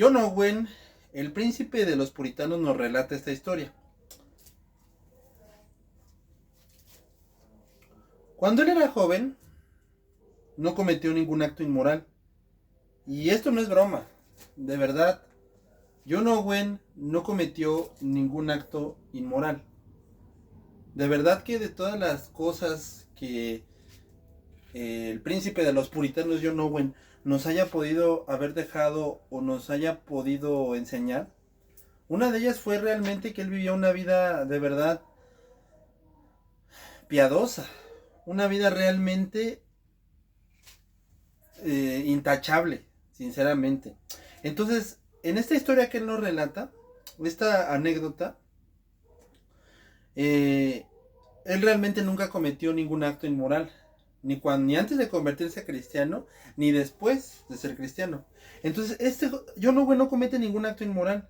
John Owen, el príncipe de los puritanos, nos relata esta historia. Cuando él era joven, no cometió ningún acto inmoral. Y esto no es broma, de verdad. John Owen no cometió ningún acto inmoral. De verdad que de todas las cosas que el príncipe de los puritanos John Owen nos haya podido haber dejado o nos haya podido enseñar, una de ellas fue realmente que él vivía una vida de verdad piadosa, una vida realmente intachable, sinceramente. Entonces, en esta historia que él nos relata, esta anécdota, eh, él realmente nunca cometió ningún acto inmoral, ni antes de convertirse a cristiano, ni después de ser cristiano. Entonces, John Owen no comete ningún acto inmoral.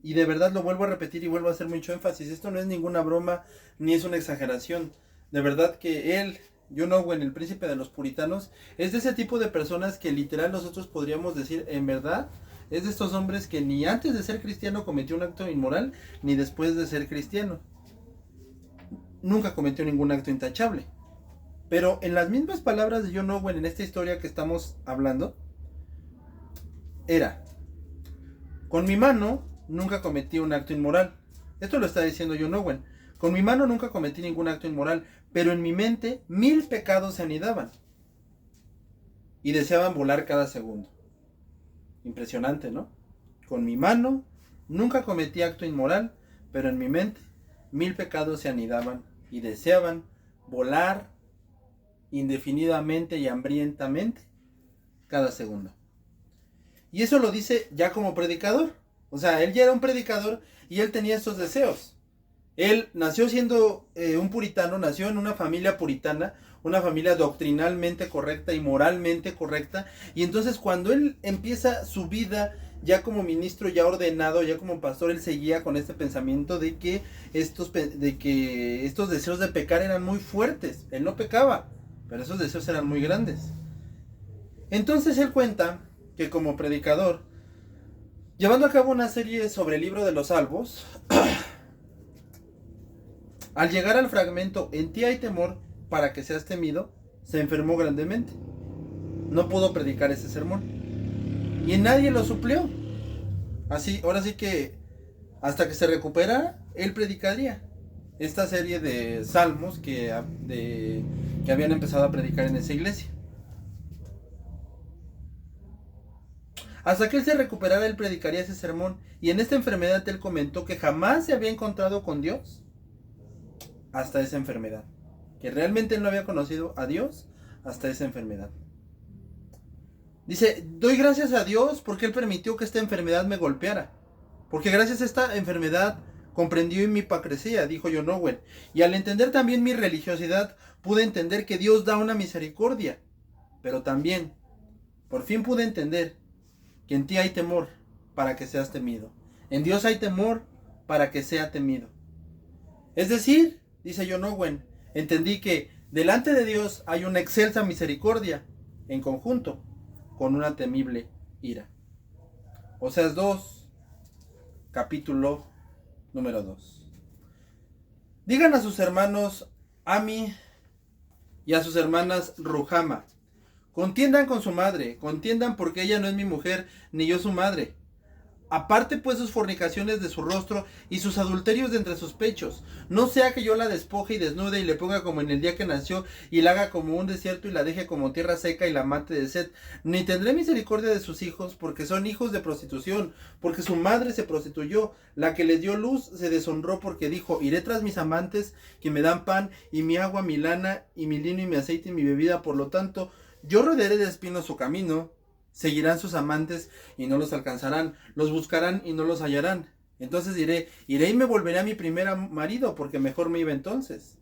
Y de verdad lo vuelvo a repetir y vuelvo a hacer mucho énfasis. Esto no es ninguna broma ni es una exageración. De verdad que él, John Owen, el príncipe de los puritanos, es de ese tipo de personas que literal nosotros podríamos decir, en verdad, es de estos hombres que ni antes de ser cristiano cometió un acto inmoral, ni después de ser cristiano. Nunca cometió ningún acto intachable. Pero en las mismas palabras de John Owen en esta historia que estamos hablando, era: con mi mano nunca cometí un acto inmoral. Esto lo está diciendo John Owen. Con mi mano nunca cometí ningún acto inmoral, pero en mi mente 1000 pecados se anidaban y deseaban volar cada segundo. Impresionante, ¿no? Con mi mano nunca cometí acto inmoral, pero en mi mente 1000 pecados se anidaban y deseaban volar indefinidamente y hambrientamente cada segundo. Y eso lo dice ya como predicador. O sea, él ya era un predicador y él tenía estos deseos. Él nació siendo un puritano, nació en una familia puritana, una familia doctrinalmente correcta y moralmente correcta. Y entonces cuando él empieza su vida ya como ministro, ya ordenado, ya como pastor, él seguía con este pensamiento de que estos deseos de pecar eran muy fuertes. Él no pecaba, pero esos deseos eran muy grandes. Entonces él cuenta que como predicador, llevando a cabo una serie sobre el libro de los Salmos, al llegar al fragmento "en ti hay temor para que seas temido", se enfermó grandemente. No pudo predicar ese sermón. Y nadie lo suplió. Así, ahora sí que hasta que se recuperara, él predicaría esta serie de salmos que habían empezado a predicar en esa iglesia. Hasta que él se recuperara, él predicaría ese sermón. Y en esta enfermedad él comentó que jamás se había encontrado con Dios hasta esa enfermedad. Que realmente él no había conocido a Dios hasta esa enfermedad. Dice: doy gracias a Dios porque él permitió que esta enfermedad me golpeara. Porque gracias a esta enfermedad comprendió mi hipocresía, dijo John Owen. Y al entender también mi religiosidad, pude entender que Dios da una misericordia. Pero también, por fin pude entender que en ti hay temor para que seas temido. En Dios hay temor para que sea temido. Es decir, dice John Owen, entendí que delante de Dios hay una excelsa misericordia en conjunto con una temible ira. Oseas 2, capítulo número 2. Digan a sus hermanos Ami y a sus hermanas Ruhama: contiendan con su madre, contiendan porque ella no es mi mujer, ni yo su madre. Aparte pues sus fornicaciones de su rostro y sus adulterios de entre sus pechos. No sea que yo la despoje y desnude y le ponga como en el día que nació y la haga como un desierto y la deje como tierra seca y la mate de sed. Ni tendré misericordia de sus hijos porque son hijos de prostitución, porque su madre se prostituyó. La que les dio luz se deshonró porque dijo: iré tras mis amantes que me dan pan y mi agua, mi lana y mi lino y mi aceite y mi bebida. Por lo tanto, yo rodearé de espinos su camino. Seguirán sus amantes y no los alcanzarán, los buscarán y no los hallarán. Entonces diré: iré y me volveré a mi primer marido, porque mejor me iba entonces.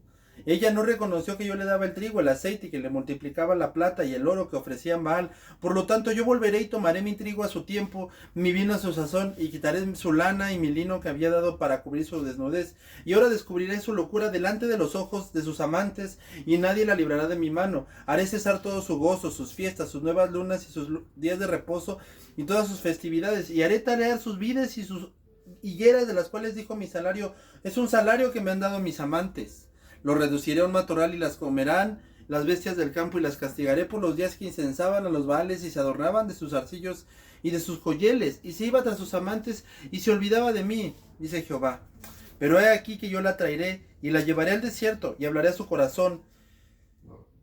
Ella no reconoció que yo le daba el trigo, el aceite y que le multiplicaba la plata y el oro que ofrecían Baal. Por lo tanto, yo volveré y tomaré mi trigo a su tiempo, mi vino a su sazón, y quitaré su lana y mi lino que había dado para cubrir su desnudez. Y ahora descubriré su locura delante de los ojos de sus amantes, y nadie la librará de mi mano. Haré cesar todo su gozo, sus fiestas, sus nuevas lunas y sus días de reposo y todas sus festividades. Y haré talear sus vides y sus higueras, de las cuales dijo: mi salario es un salario que me han dado mis amantes. Los reduciré a un matorral y las comerán las bestias del campo, y las castigaré por los días que incensaban a los Baales y se adornaban de sus arcillos y de sus joyeles, y se iba tras sus amantes y se olvidaba de mí, dice Jehová. Pero he aquí que yo la traeré y la llevaré al desierto y hablaré a su corazón.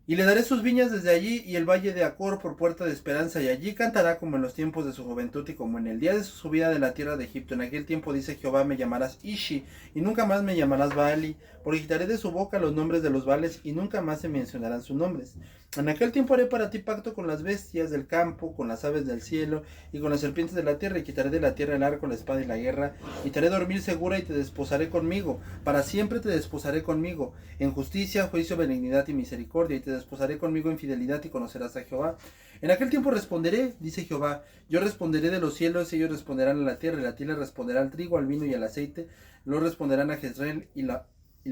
Y le daré sus viñas desde allí y el valle de Acor por puerta de esperanza, y allí cantará como en los tiempos de su juventud y como en el día de su subida de la tierra de Egipto. En aquel tiempo, dice Jehová, me llamarás Ishi, y nunca más me llamarás Baali, porque quitaré de su boca los nombres de los Baales, y nunca más se mencionarán sus nombres. En aquel tiempo haré para ti pacto con las bestias del campo, con las aves del cielo, y con las serpientes de la tierra, y quitaré de la tierra el arco, la espada y la guerra, y te haré dormir segura, y te desposaré conmigo, para siempre te desposaré conmigo, en justicia, juicio, benignidad y misericordia, y te desposaré conmigo en fidelidad, y conocerás a Jehová. En aquel tiempo responderé, dice Jehová, yo responderé de los cielos, ellos responderán a la tierra, y la tierra responderá al trigo, al vino y al aceite, luego responderán a Jezreel, y la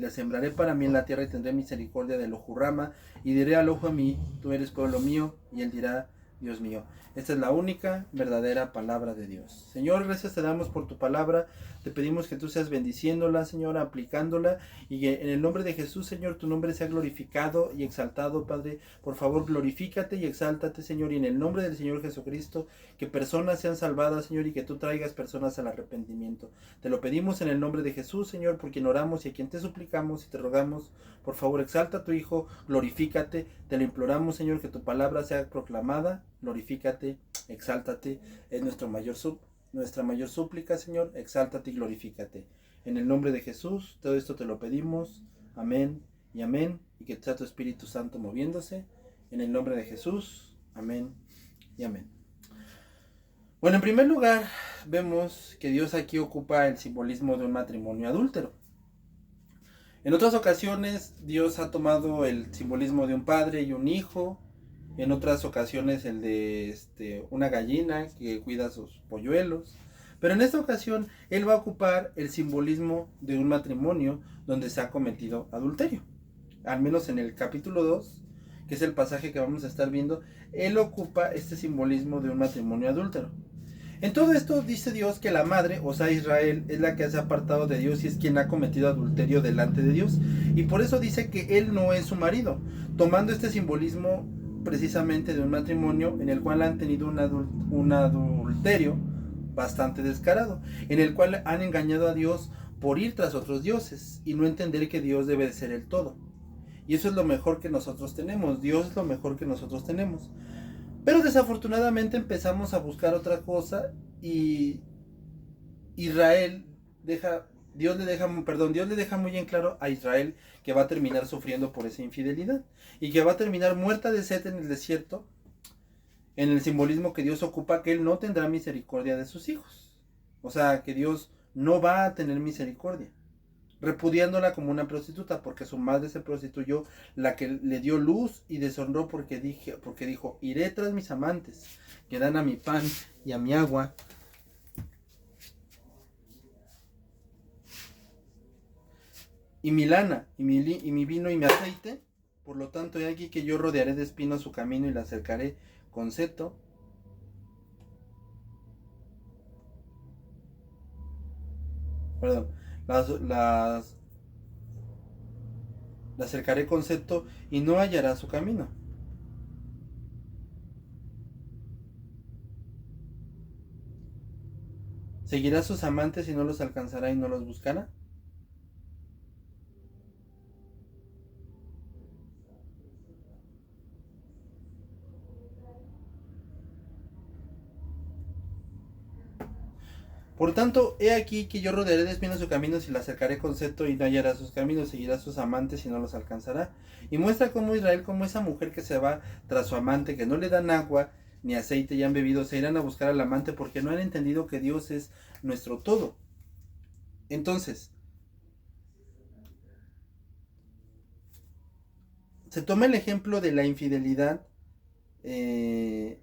sembraré para mí en la tierra, y tendré misericordia del Ojurrama, y diré al ojo a mí, tú eres pueblo mío, y él dirá, Dios mío. Esta es la única verdadera palabra de Dios. Señor, gracias te damos por tu palabra. Te pedimos que tú seas bendiciéndola, Señor, aplicándola, y que en el nombre de Jesús, Señor, tu nombre sea glorificado y exaltado, Padre. Por favor, glorifícate y exáltate, Señor, y en el nombre del Señor Jesucristo, que personas sean salvadas, Señor, y que tú traigas personas al arrepentimiento. Te lo pedimos en el nombre de Jesús, Señor, por quien oramos y a quien te suplicamos y te rogamos. Por favor, exalta a tu Hijo, glorifícate. Te lo imploramos, Señor, que tu palabra sea proclamada. Glorifícate, exáltate. Es nuestra mayor súplica, Señor. Exáltate y glorifícate. En el nombre de Jesús, todo esto te lo pedimos. Amén y amén. Y que sea tu Espíritu Santo moviéndose. En el nombre de Jesús. Amén y amén. Bueno, en primer lugar, vemos que Dios aquí ocupa el simbolismo de un matrimonio adúltero. En otras ocasiones, Dios ha tomado el simbolismo de un padre y un hijo. En otras ocasiones, el de una gallina que cuida sus polluelos. Pero en esta ocasión, Él va a ocupar el simbolismo de un matrimonio donde se ha cometido adulterio. Al menos en el capítulo 2, que es el pasaje que vamos a estar viendo, Él ocupa este simbolismo de un matrimonio adúltero. En todo esto dice Dios que la madre, o sea Israel, es la que se ha apartado de Dios y es quien ha cometido adulterio delante de Dios. Y por eso dice que él no es su marido, tomando este simbolismo precisamente de un matrimonio en el cual han tenido un adulterio bastante descarado, en el cual han engañado a Dios por ir tras otros dioses y no entender que Dios debe de ser el todo. Y eso es lo mejor que nosotros tenemos, Dios es lo mejor que nosotros tenemos. Pero desafortunadamente empezamos a buscar otra cosa y Dios le deja muy en claro a Israel que va a terminar sufriendo por esa infidelidad y que va a terminar muerta de sed en el desierto, en el simbolismo que Dios ocupa, que Él no tendrá misericordia de sus hijos. O sea, que Dios no va a tener misericordia, repudiándola como una prostituta, porque su madre se prostituyó, la que le dio luz, y deshonró porque dijo, iré tras mis amantes, que dan a mi pan y a mi agua, y mi lana, y mi vino y mi aceite. Por lo tanto, he aquí que yo rodearé de espinos su camino y la cercaré con seto. Perdón, la cercaré con seto y no hallará su camino. Seguirá a sus amantes y no los alcanzará y no los buscará. Por tanto, he aquí que yo rodearé de espinos sus caminos y la cercaré con seto y no hallará sus caminos, seguirá a sus amantes y no los alcanzará. Y muestra como Israel, como esa mujer que se va tras su amante, que no le dan agua ni aceite y han bebido, se irán a buscar al amante porque no han entendido que Dios es nuestro todo. Entonces, se toma el ejemplo de la infidelidad, eh,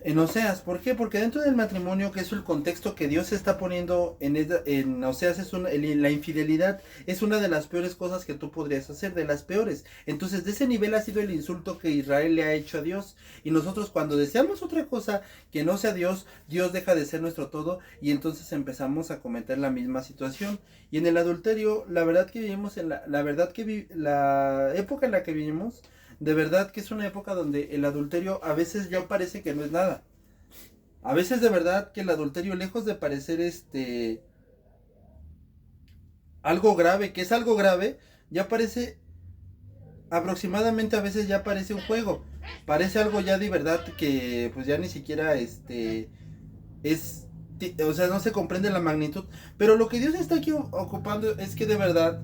en Oseas. ¿Por qué? Porque dentro del matrimonio, que es el contexto que Dios está poniendo en Oseas, la infidelidad es una de las peores cosas que tú podrías hacer, de las peores. Entonces, de ese nivel ha sido el insulto que Israel le ha hecho a Dios. Y nosotros cuando deseamos otra cosa que no sea Dios, Dios deja de ser nuestro todo y entonces empezamos a cometer la misma situación. Y en el adulterio, la verdad que vivimos en la verdad que la época en la que vivimos, de verdad que es una época donde el adulterio a veces ya parece que no es nada. A veces de verdad que el adulterio, lejos de parecer algo grave, que es algo grave, ya parece aproximadamente, a veces ya parece un juego. Parece algo ya de verdad que pues ya ni siquiera es, o sea, no se comprende la magnitud. Pero lo que Dios está aquí ocupando es que de verdad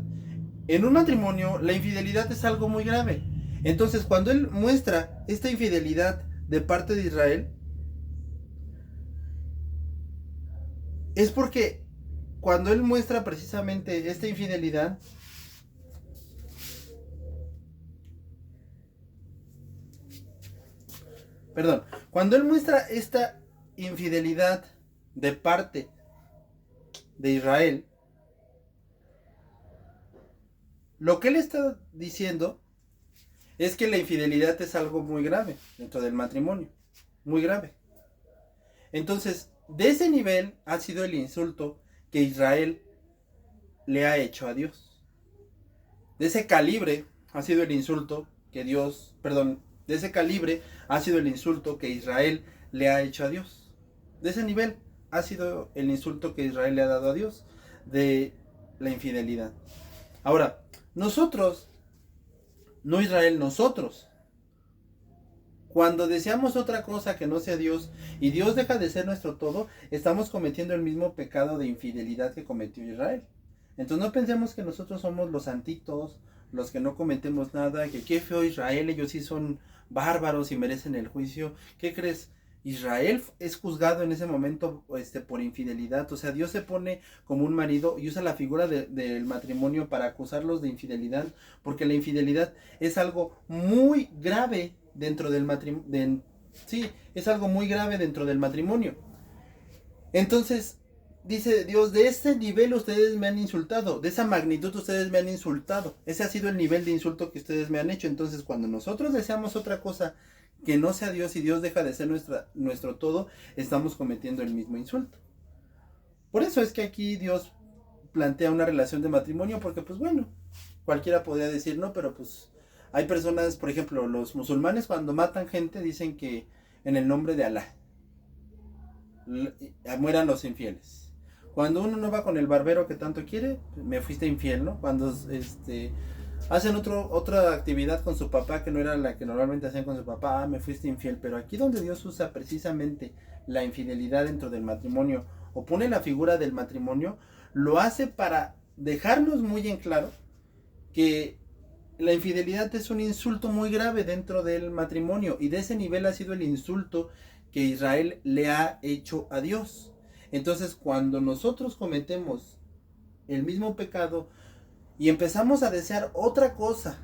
en un matrimonio la infidelidad es algo muy grave. Entonces, cuando él muestra esta infidelidad de parte de Israel, es porque cuando él muestra precisamente esta infidelidad, perdón, cuando él muestra esta infidelidad de parte de Israel, lo que él está diciendo es que la infidelidad es algo muy grave dentro del matrimonio, muy grave. Entonces, de ese nivel ha sido el insulto que Israel le ha hecho a Dios. De ese calibre ha sido el insulto que Dios, perdón, de ese calibre ha sido el insulto que Israel le ha hecho a Dios. De ese nivel ha sido el insulto que Israel le ha dado a Dios de la infidelidad. Ahora, nosotros, no Israel, nosotros, cuando deseamos otra cosa que no sea Dios y Dios deja de ser nuestro todo, estamos cometiendo el mismo pecado de infidelidad que cometió Israel. Entonces no pensemos que nosotros somos los santitos, los que no cometemos nada, que qué feo Israel, ellos sí son bárbaros y merecen el juicio. ¿Qué crees? Israel es juzgado en ese momento por infidelidad. O sea, Dios se pone como un marido y usa la figura del matrimonio para acusarlos de infidelidad, porque la infidelidad es algo muy grave dentro del matrimonio. Sí, es algo muy grave dentro del matrimonio. Entonces, dice Dios, de este nivel ustedes me han insultado, de esa magnitud ustedes me han insultado. Ese ha sido el nivel de insulto que ustedes me han hecho. Entonces, cuando nosotros deseamos otra cosa que no sea Dios y Dios deja de ser nuestro todo, estamos cometiendo el mismo insulto. Por eso es que aquí Dios plantea una relación de matrimonio, porque pues bueno, cualquiera podría decir no, pero pues hay personas, por ejemplo, los musulmanes cuando matan gente dicen que en el nombre de Alá mueran los infieles. Cuando uno no va con el barbero que tanto quiere, me fuiste infiel, ¿no? Cuando hacen otra actividad con su papá que no era la que normalmente hacían con su papá, me fuiste infiel. Pero aquí donde Dios usa precisamente la infidelidad dentro del matrimonio o pone la figura del matrimonio, lo hace para dejarnos muy en claro que la infidelidad es un insulto muy grave dentro del matrimonio y de ese nivel ha sido el insulto que Israel le ha hecho a Dios. Entonces, cuando nosotros cometemos el mismo pecado y empezamos a desear otra cosa,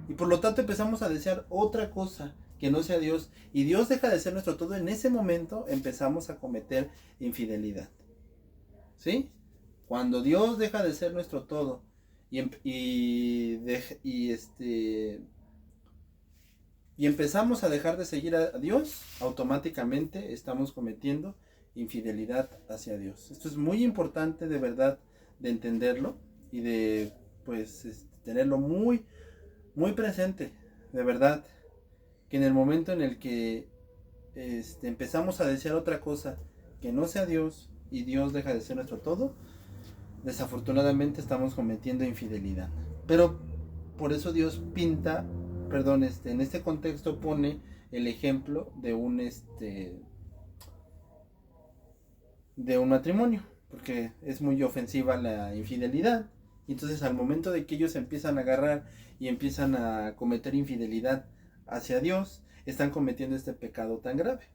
y por lo tanto empezamos a desear otra cosa que no sea Dios, y Dios deja de ser nuestro todo, en ese momento empezamos a cometer infidelidad. ¿Sí? Cuando Dios deja de ser nuestro todo y empezamos a dejar de seguir a Dios, automáticamente estamos cometiendo infidelidad hacia Dios. Esto es muy importante de verdad de entenderlo y de pues tenerlo muy muy presente, de verdad, que en el momento en el que empezamos a desear otra cosa que no sea Dios y Dios deja de ser nuestro todo, desafortunadamente estamos cometiendo infidelidad. Pero por eso Dios pinta, perdón, en este contexto pone el ejemplo de un matrimonio, porque es muy ofensiva la infidelidad. Y entonces al momento de que ellos empiezan a agarrar y empiezan a cometer infidelidad hacia Dios, están cometiendo este pecado tan grave.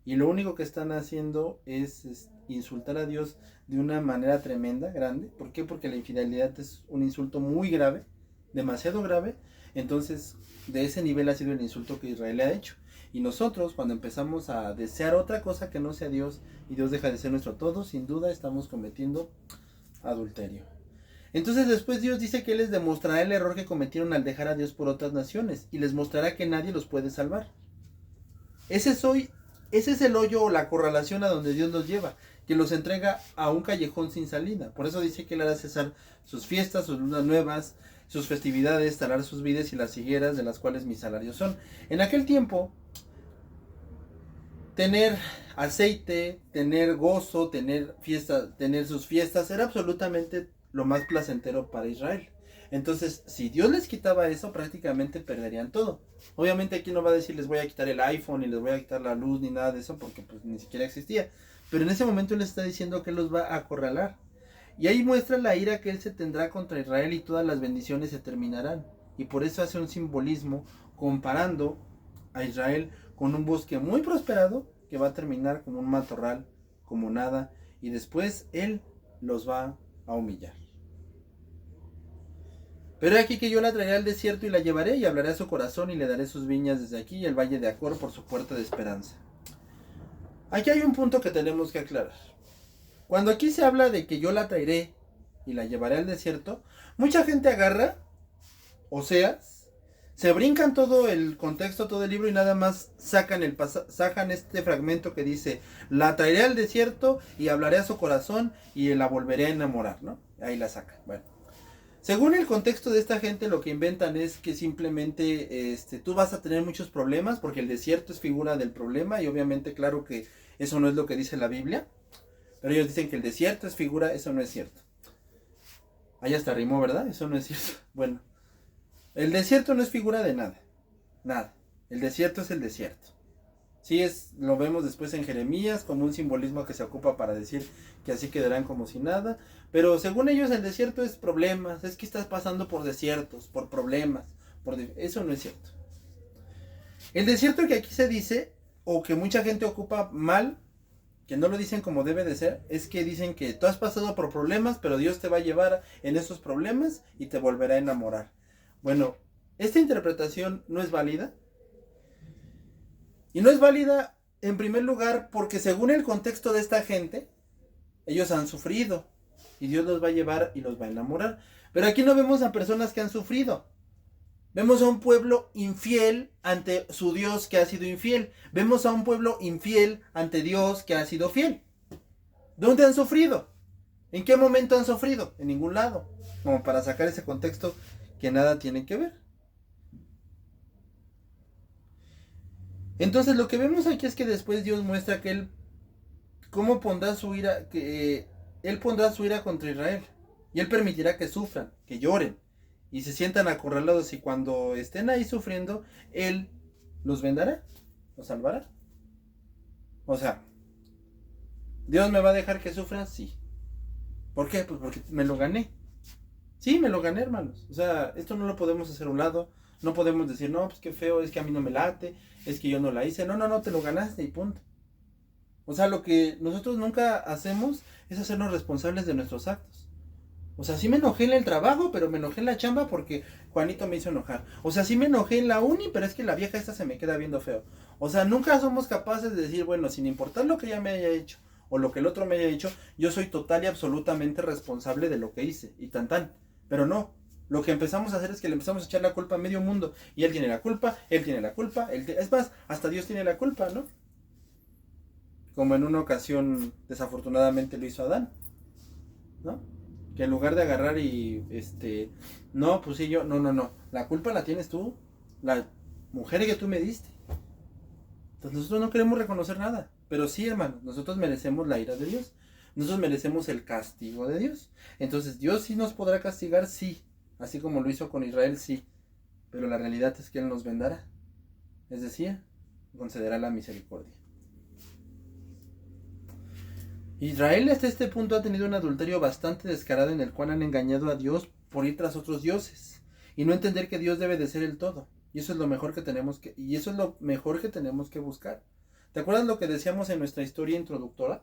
Y lo único que están haciendo es insultar a Dios de una manera tremenda, grande. ¿Por qué? Porque la infidelidad es un insulto muy grave, demasiado grave. Entonces, de ese nivel ha sido el insulto que Israel le ha hecho. Y nosotros, cuando empezamos a desear otra cosa que no sea Dios, y Dios deja de ser nuestro todo, sin duda estamos cometiendo adulterio. Entonces después Dios dice que Él les demostrará el error que cometieron al dejar a Dios por otras naciones, y les mostrará que nadie los puede salvar. Ese es el hoyo o la corralación a donde Dios los lleva, que los entrega a un callejón sin salida. Por eso dice que Él hará cesar sus fiestas, sus lunas nuevas, sus festividades, talar sus vides y las higueras de las cuales mis salarios son. En aquel tiempo, tener aceite, tener gozo, tener fiestas, tener sus fiestas, era absolutamente lo más placentero para Israel. Entonces, si Dios les quitaba eso, prácticamente perderían todo. Obviamente aquí no va a decir les voy a quitar el iPhone, ni les voy a quitar la luz, ni nada de eso, porque pues ni siquiera existía. Pero en ese momento Él les está diciendo que Él los va a acorralar. Y ahí muestra la ira que Él se tendrá contra Israel y todas las bendiciones se terminarán. Y por eso hace un simbolismo comparando a Israel con un bosque muy prosperado que va a terminar como un matorral, como nada. Y después Él los va a humillar. Pero aquí que yo la traeré al desierto y la llevaré y hablaré a su corazón y le daré sus viñas desde aquí y el valle de Acor por su puerta de esperanza. Aquí hay un punto que tenemos que aclarar. Cuando aquí se habla de que yo la traeré y la llevaré al desierto, mucha gente agarra, Oseas, se brincan todo el contexto, todo el libro y nada más sacan este fragmento que dice, la traeré al desierto y hablaré a su corazón y la volveré a enamorar, ¿no? Ahí la sacan. Bueno. Según el contexto de esta gente, lo que inventan es que simplemente tú vas a tener muchos problemas porque el desierto es figura del problema y obviamente claro que eso no es lo que dice la Biblia. Pero ellos dicen que el desierto es figura, eso no es cierto. Ahí hasta rimó, ¿verdad? Eso no es cierto. Bueno, el desierto no es figura de nada. Nada. El desierto es el desierto. Sí, lo vemos después en Jeremías como un simbolismo que se ocupa para decir que así quedarán como si nada. Pero según ellos el desierto es problemas, es que estás pasando por desiertos, por problemas. Eso no es cierto. El desierto que aquí se dice, o que mucha gente ocupa mal, que no lo dicen como debe de ser, es que dicen que tú has pasado por problemas, pero Dios te va a llevar en esos problemas y te volverá a enamorar. Bueno, esta interpretación no es válida. Y no es válida en primer lugar porque según el contexto de esta gente, ellos han sufrido y Dios los va a llevar y los va a enamorar. Pero aquí no vemos a personas que han sufrido. Vemos a un pueblo infiel ante su Dios que ha sido infiel. Vemos a un pueblo infiel ante Dios que ha sido fiel. ¿Dónde han sufrido? ¿En qué momento han sufrido? En ningún lado. Como para sacar ese contexto que nada tiene que ver. Entonces lo que vemos aquí es que después Dios muestra que Él cómo pondrá su ira, que Él pondrá su ira contra Israel. Y Él permitirá que sufran, que lloren y se sientan acorralados y cuando estén ahí sufriendo, Él los vendará, los salvará. O sea, ¿Dios me va a dejar que sufran? Sí. ¿Por qué? Pues porque me lo gané. Sí, me lo gané, hermanos. O sea, esto no lo podemos hacer a un lado. No podemos decir, no, pues qué feo, es que a mí no me late, es que yo no la hice. No, no, no, te lo ganaste y punto. O sea, lo que nosotros nunca hacemos es hacernos responsables de nuestros actos. O sea, sí me enojé en el trabajo, pero me enojé en la chamba porque Juanito me hizo enojar. O sea, sí me enojé en la uni, pero es que la vieja esta se me queda viendo feo. O sea, nunca somos capaces de decir, bueno, sin importar lo que ella me haya hecho o lo que el otro me haya hecho, yo soy total y absolutamente responsable de lo que hice y tan tan. Pero no, lo que empezamos a hacer es que le empezamos a echar la culpa a medio mundo. Y él tiene la culpa, él tiene la culpa, es más, hasta Dios tiene la culpa, ¿no? Como en una ocasión desafortunadamente lo hizo Adán, ¿no? Que en lugar de agarrar y no, pues sí, no, la culpa la tienes tú, la mujer que tú me diste. Entonces nosotros no queremos reconocer nada, pero sí, hermano, nosotros merecemos la ira de Dios, nosotros merecemos el castigo de Dios. Entonces Dios sí nos podrá castigar, sí, así como lo hizo con Israel, sí, pero la realidad es que Él nos vendará, es decir, concederá la misericordia. Israel hasta este punto ha tenido un adulterio bastante descarado en el cual han engañado a Dios por ir tras otros dioses y no entender que Dios debe de ser el todo. Y eso es lo mejor que tenemos que buscar. ¿Te acuerdas lo que decíamos en nuestra historia introductora?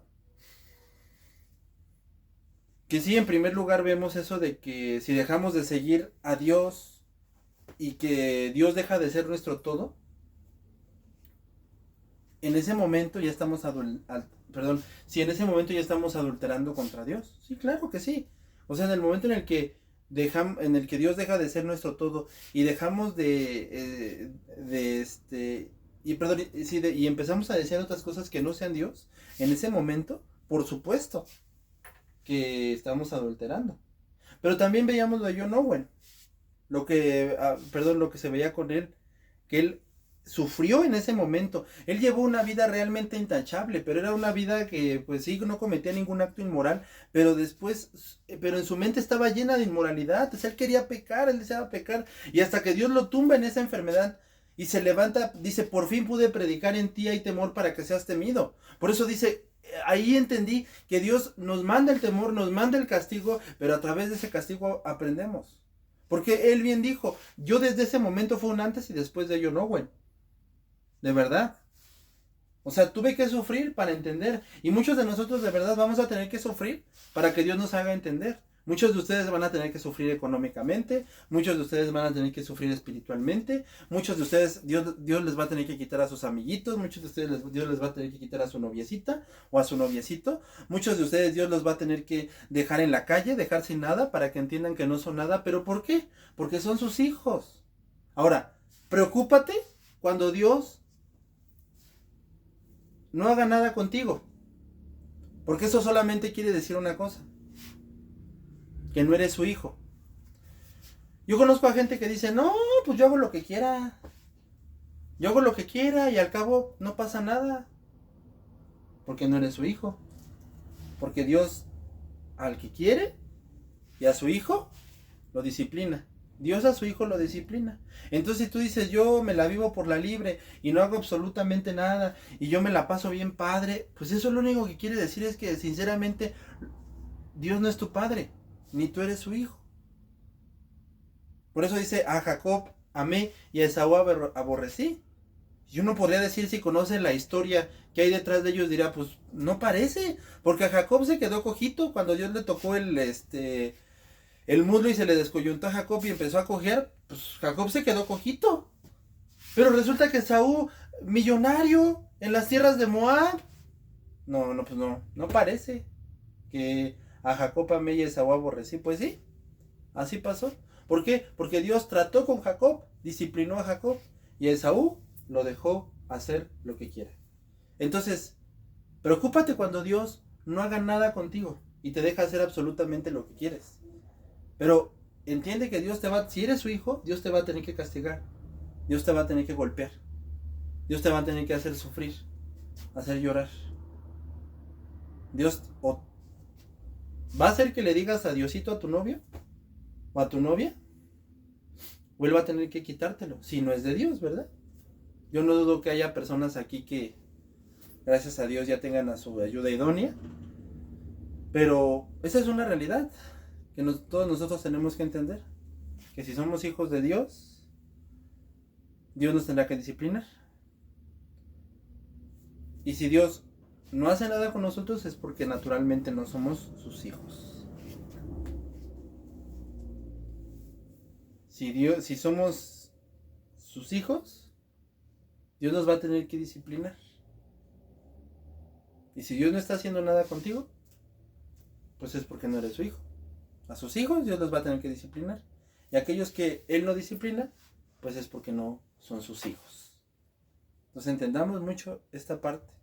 Que sí, en primer lugar vemos eso de que si dejamos de seguir a Dios y que Dios deja de ser nuestro todo, en ese momento ya estamos si en ese momento ya estamos adulterando contra Dios. Sí, claro que sí. O sea, en el momento en el que Dios deja de ser nuestro todo y dejamos y empezamos a desear otras cosas que no sean Dios, en ese momento, por supuesto que estamos adulterando. Pero también veíamos lo de John Owen, lo que se veía con él, que él sufrió en ese momento. Él llevó una vida realmente intachable, pero era una vida que pues sí, no cometía ningún acto inmoral, pero pero en su mente estaba llena de inmoralidad. O sea, él quería pecar, él deseaba pecar, y hasta que Dios lo tumba en esa enfermedad y se levanta, dice, por fin pude predicar en ti hay temor para que seas temido. Por eso dice, ahí entendí que Dios nos manda el temor, nos manda el castigo, pero a través de ese castigo aprendemos. Porque él bien dijo, yo desde ese momento fue un antes y después de John Owen. De verdad. O sea, tuve que sufrir para entender. Y muchos de nosotros de verdad vamos a tener que sufrir para que Dios nos haga entender. Muchos de ustedes van a tener que sufrir económicamente. Muchos de ustedes van a tener que sufrir espiritualmente. Muchos de ustedes, Dios les va a tener que quitar a sus amiguitos. Muchos de ustedes, Dios les va a tener que quitar a su noviecita o a su noviecito. Muchos de ustedes, Dios los va a tener que dejar en la calle, dejar sin nada para que entiendan que no son nada. ¿Pero por qué? Porque son sus hijos. Ahora, preocúpate cuando Dios no haga nada contigo. Porque eso solamente quiere decir una cosa. Que no eres su hijo. Yo conozco a gente que dice, no, pues yo hago lo que quiera. Yo hago lo que quiera y al cabo no pasa nada. Porque no eres su hijo. Porque Dios al que quiere y a su hijo lo disciplina. Dios a su hijo lo disciplina. Entonces si tú dices, yo me la vivo por la libre y no hago absolutamente nada y yo me la paso bien padre, pues eso lo único que quiere decir es que sinceramente Dios no es tu padre, ni tú eres su hijo. Por eso dice, a Jacob amé y a Esaú aborrecí. Y uno podría decir, si conoce la historia que hay detrás de ellos, dirá, pues no parece, porque a Jacob se quedó cojito cuando Dios le tocó el muslo y se le descoyuntó a Jacob y empezó a cojear, pues Jacob se quedó cojito. Pero resulta que Esaú, millonario en las tierras de Moab, pues no parece que a Jacob amé y a Esaú aborrecí. Pues sí, así pasó. ¿Por qué? Porque Dios trató con Jacob, disciplinó a Jacob y a Esaú lo dejó hacer lo que quiera. Entonces, preocúpate cuando Dios no haga nada contigo y te deja hacer absolutamente lo que quieres. Pero entiende que si eres su hijo, Dios te va a tener que castigar. Dios te va a tener que golpear. Dios te va a tener que hacer sufrir, hacer llorar. Dios va a hacer que le digas adiosito a tu novio o a tu novia, o él va a tener que quitártelo, si no es de Dios, ¿verdad? Yo no dudo que haya personas aquí que, gracias a Dios, ya tengan a su ayuda idónea, pero esa es una realidad que todos nosotros tenemos que entender, que si somos hijos de Dios, Dios nos tendrá que disciplinar. Y si Dios no hace nada con nosotros es porque naturalmente no somos sus hijos. Si somos sus hijos, Dios nos va a tener que disciplinar. Y si Dios no está haciendo nada contigo, pues es porque no eres su hijo. A sus hijos Dios los va a tener que disciplinar. Y aquellos que Él no disciplina, pues es porque no son sus hijos. Entonces entendamos mucho esta parte.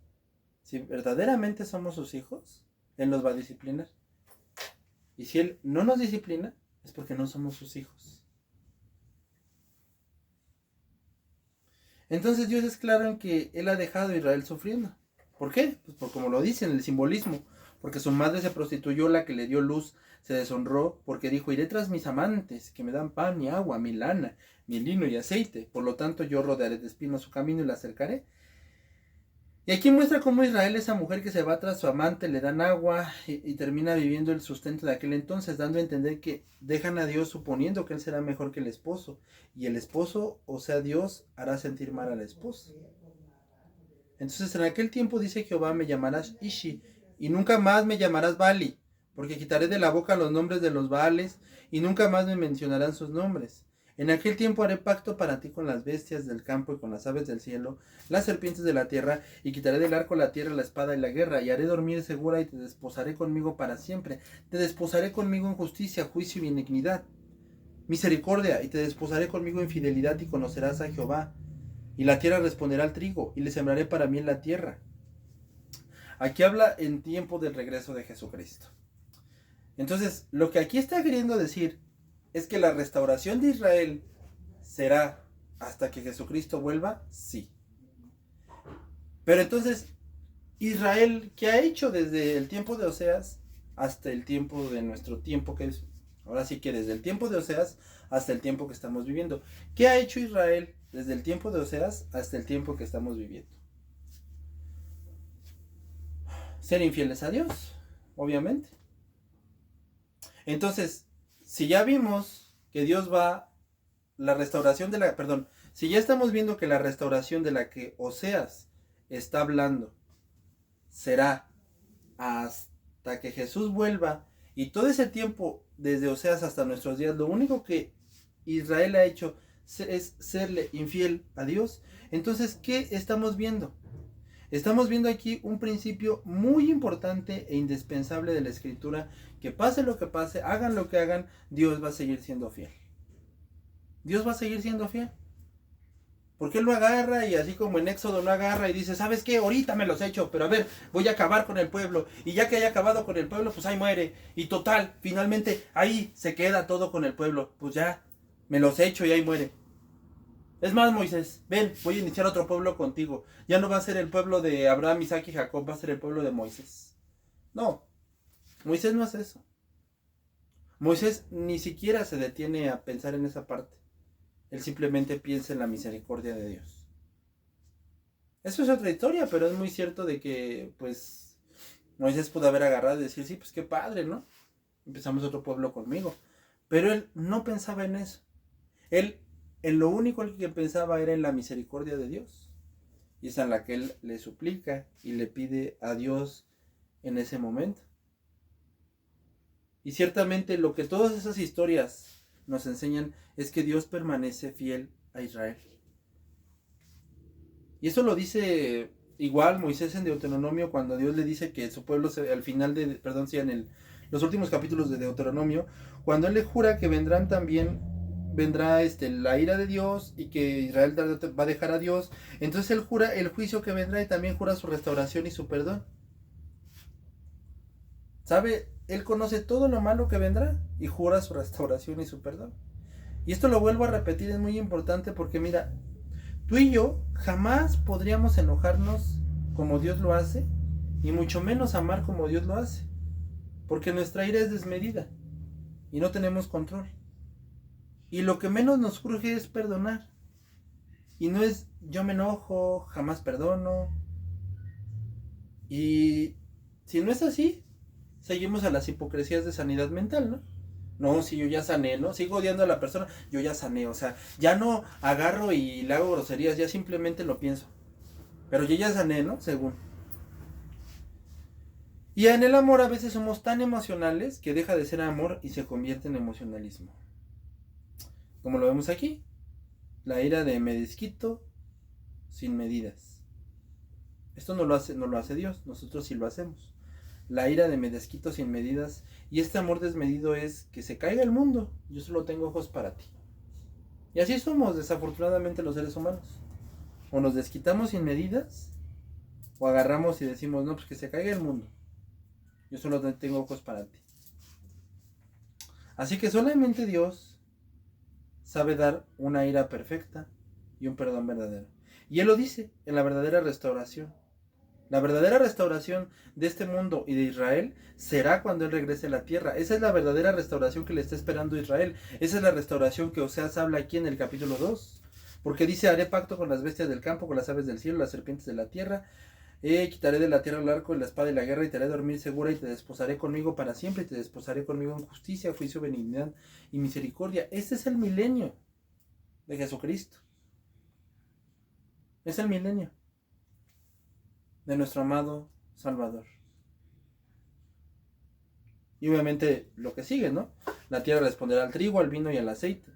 Si verdaderamente somos sus hijos, Él nos va a disciplinar. Y si Él no nos disciplina, es porque no somos sus hijos. Entonces Dios es claro en que Él ha dejado a Israel sufriendo. ¿Por qué? Pues por como lo dice en el simbolismo. Porque su madre se prostituyó, la que le dio luz se deshonró, porque dijo, iré tras mis amantes, que me dan pan y agua, mi lana, mi lino y aceite. Por lo tanto yo rodearé de espinos su camino y la acercaré. Y aquí muestra cómo Israel, esa mujer que se va tras su amante, le dan agua y termina viviendo el sustento de aquel entonces, dando a entender que dejan a Dios suponiendo que él será mejor que el esposo. Y el esposo, o sea Dios, hará sentir mal a la esposa. Entonces en aquel tiempo, dice Jehová, me llamarás Ishi, y nunca más me llamarás Bali, porque quitaré de la boca los nombres de los Baales, y nunca más me mencionarán sus nombres. En aquel tiempo haré pacto para ti con las bestias del campo y con las aves del cielo, las serpientes de la tierra, y quitaré del arco la tierra, la espada y la guerra, y haré dormir segura, y te desposaré conmigo para siempre. Te desposaré conmigo en justicia, juicio y benignidad, misericordia, y te desposaré conmigo en fidelidad, y conocerás a Jehová. Y la tierra responderá al trigo, y le sembraré para mí en la tierra. Aquí habla en tiempo del regreso de Jesucristo. Entonces, lo que aquí está queriendo decir es que la restauración de Israel será hasta que Jesucristo vuelva, sí. Pero entonces, Israel, ¿qué ha hecho desde el tiempo de Oseas hasta el tiempo de nuestro tiempo, que es, ahora sí que desde el tiempo de Oseas hasta el tiempo que estamos viviendo? ¿Qué ha hecho Israel desde el tiempo de Oseas hasta el tiempo que estamos viviendo? Ser infieles a Dios, obviamente. Entonces, si ya vimos que Dios va, la restauración de la, perdón, si ya estamos viendo que la restauración de la que Oseas está hablando será hasta que Jesús vuelva, y todo ese tiempo desde Oseas hasta nuestros días, lo único que Israel ha hecho es serle infiel a Dios. Entonces, ¿qué estamos viendo? Estamos viendo aquí un principio muy importante e indispensable de la Escritura, que pase lo que pase, hagan lo que hagan, Dios va a seguir siendo fiel. Dios va a seguir siendo fiel. Porque Él lo agarra, y así como en Éxodo lo agarra y dice, ¿sabes qué? Ahorita me los echo, pero a ver, voy a acabar con el pueblo. Y ya que haya acabado con el pueblo, pues ahí muere. Y total, finalmente ahí se queda todo con el pueblo. Pues ya, me los echo y ahí muere. Es más, Moisés, ven, voy a iniciar otro pueblo contigo. Ya no va a ser el pueblo de Abraham, Isaac y Jacob, va a ser el pueblo de Moisés. No, Moisés no hace eso. Moisés ni siquiera se detiene a pensar en esa parte. Él simplemente piensa en la misericordia de Dios. Eso es otra historia, pero es muy cierto de que, pues, Moisés pudo haber agarrado y decir, sí, pues qué padre, ¿no? Empezamos otro pueblo conmigo. Pero él no pensaba en eso. Él, en lo único que pensaba era en la misericordia de Dios. Y es en la que él le suplica y le pide a Dios en ese momento. Y ciertamente lo que todas esas historias nos enseñan es que Dios permanece fiel a Israel. Y eso lo dice igual Moisés en Deuteronomio, cuando Dios le dice que su pueblo, al final de, perdón, sí, en los últimos capítulos de Deuteronomio, cuando él le jura que vendrá la ira de Dios, y que Israel va a dejar a Dios. Entonces él jura el juicio que vendrá, y también jura su restauración y su perdón. ¿Sabe? Él conoce todo lo malo que vendrá y jura su restauración y su perdón. Y esto lo vuelvo a repetir, es muy importante, porque mira, tú y yo jamás podríamos enojarnos como Dios lo hace, y mucho menos amar como Dios lo hace, porque nuestra ira es desmedida y no tenemos control. Y lo que menos nos urge es perdonar. Y no es yo me enojo, jamás perdono. Y si no es así, seguimos a las hipocresías de sanidad mental, ¿no? No, si yo ya sané, ¿no? Sigo odiando a la persona, yo ya sané, o sea, ya no agarro y le hago groserías, ya simplemente lo pienso. Pero yo ya sané, ¿no? Según. Y en el amor a veces somos tan emocionales que deja de ser amor y se convierte en emocionalismo. Como lo vemos aquí, la ira de me desquito sin medidas. Esto no lo hace Dios, nosotros sí lo hacemos. La ira de me desquito sin medidas, y este amor desmedido es que se caiga el mundo, yo solo tengo ojos para ti. Y así somos desafortunadamente los seres humanos. O nos desquitamos sin medidas, o agarramos y decimos, no, pues que se caiga el mundo, yo solo tengo ojos para ti. Así que solamente Dios sabe dar una ira perfecta y un perdón verdadero. Y Él lo dice en la verdadera restauración. La verdadera restauración de este mundo y de Israel será cuando Él regrese a la tierra. Esa es la verdadera restauración que le está esperando a Israel. Esa es la restauración que Oseas habla aquí en el capítulo 2. Porque dice, haré pacto con las bestias del campo, con las aves del cielo, las serpientes de la tierra. Quitaré de la tierra el arco, la espada y la guerra, y te haré dormir segura, y te desposaré conmigo para siempre, y te desposaré conmigo en justicia, juicio, benignidad y misericordia. Este es el milenio de Jesucristo. Es el milenio. de nuestro amado Salvador. Y obviamente lo que sigue, ¿no? La tierra responderá al trigo, al vino y al aceite.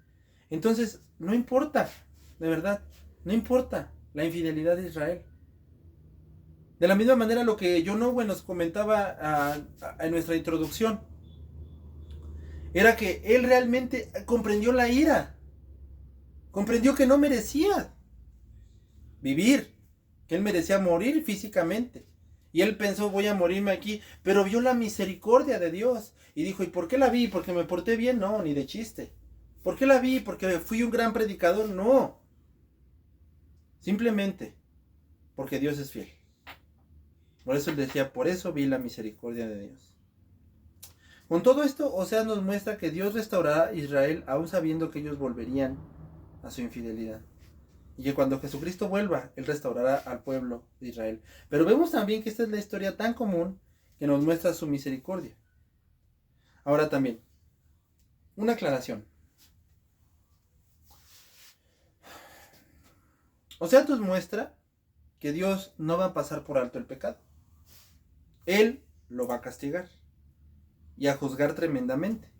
Entonces, no importa, de verdad, no importa la infidelidad de Israel. De la misma manera lo que John Owen nos comentaba en nuestra introducción, era que él realmente comprendió la ira. Comprendió que no merecía vivir, que él merecía morir físicamente. Y él pensó, voy a morirme aquí, pero vio la misericordia de Dios. Y dijo, ¿y por qué la vi? ¿Porque me porté bien? No, ni de chiste. ¿Por qué la vi? ¿Porque fui un gran predicador? No. Simplemente porque Dios es fiel. Por eso él decía, por eso vi la misericordia de Dios. Con todo esto, Oseas nos muestra que Dios restaurará a Israel aún sabiendo que ellos volverían a su infidelidad. Y que cuando Jesucristo vuelva, Él restaurará al pueblo de Israel. Pero vemos también que esta es la historia tan común que nos muestra su misericordia. Ahora también, una aclaración. Oseas nos muestra que Dios no va a pasar por alto el pecado. Él lo va a castigar y a juzgar tremendamente.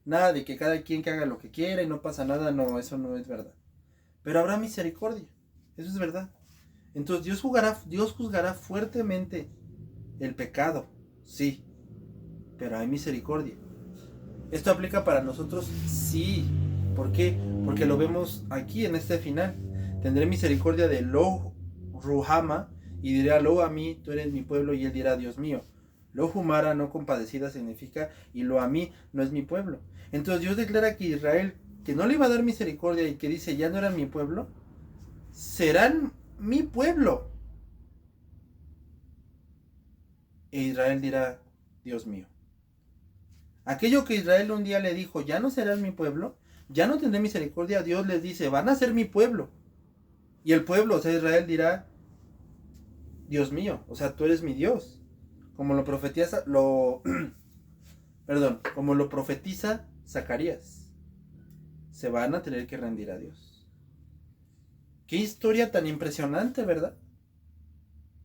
Nada de que cada quien que haga lo que quiera y no pasa nada, no, eso no es verdad. Pero habrá misericordia, eso es verdad. Entonces Dios juzgará fuertemente el pecado, sí, pero hay misericordia. ¿Esto aplica para nosotros? Sí. ¿Por qué? Porque lo vemos aquí en este final. Tendré misericordia de Lo Ruhama y diré a Lo a mí, tú eres mi pueblo, y él dirá, Dios mío. Lo Humara, no compadecida, significa, y Lo a mí no es mi pueblo. Entonces Dios declara que Israel, que no le iba a dar misericordia y que dice, ya no eran mi pueblo, serán mi pueblo. E Israel dirá, Dios mío. Aquello que Israel un día le dijo, ya no serán mi pueblo, ya no tendré misericordia, Dios les dice, van a ser mi pueblo. Y el pueblo, o sea, Israel dirá, Dios mío, o sea, tú eres mi Dios. Como lo profetiza, como lo profetiza Zacarías. Se van a tener que rendir a Dios. Qué historia tan impresionante, ¿verdad?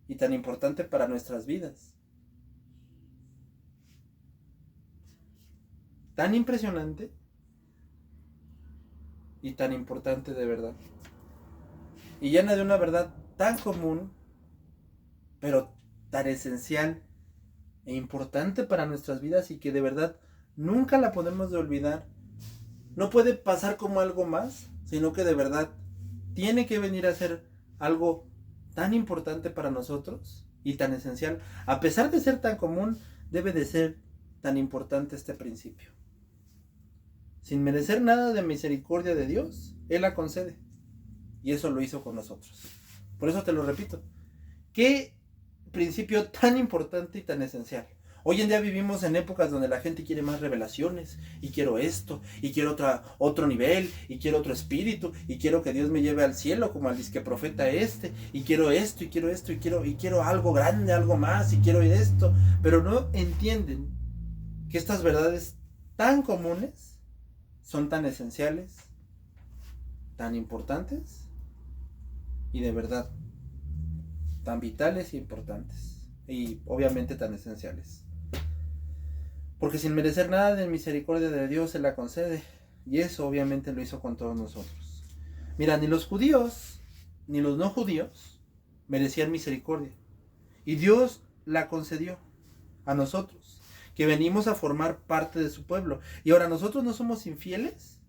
Y tan importante para nuestras vidas. Tan impresionante y tan importante de verdad. Y llena de una verdad tan común, pero tan esencial e importante para nuestras vidas y que de verdad nunca la podemos de olvidar. No puede pasar como algo más, sino que de verdad tiene que venir a ser algo tan importante para nosotros y tan esencial. A pesar de ser tan común, debe de ser tan importante este principio. Sin merecer nada de misericordia de Dios, Él la concede. Y eso lo hizo con nosotros. Por eso te lo repito. Qué principio tan importante y tan esencial. Hoy en día vivimos en épocas donde la gente quiere más revelaciones, y quiero esto, y quiero otro nivel, y quiero otro espíritu, y quiero que Dios me lleve al cielo como al disque profeta y quiero esto, y quiero esto, y quiero algo grande, algo más, y quiero esto. Pero no entienden que estas verdades tan comunes son tan esenciales, tan importantes, y de verdad tan vitales e importantes, y obviamente tan esenciales. Porque sin merecer nada de misericordia de Dios se la concede, y eso obviamente lo hizo con todos nosotros. Mira, ni los judíos ni los no judíos merecían misericordia, y Dios la concedió a nosotros, que venimos a formar parte de su pueblo. Y ahora, ¿nosotros no somos infieles?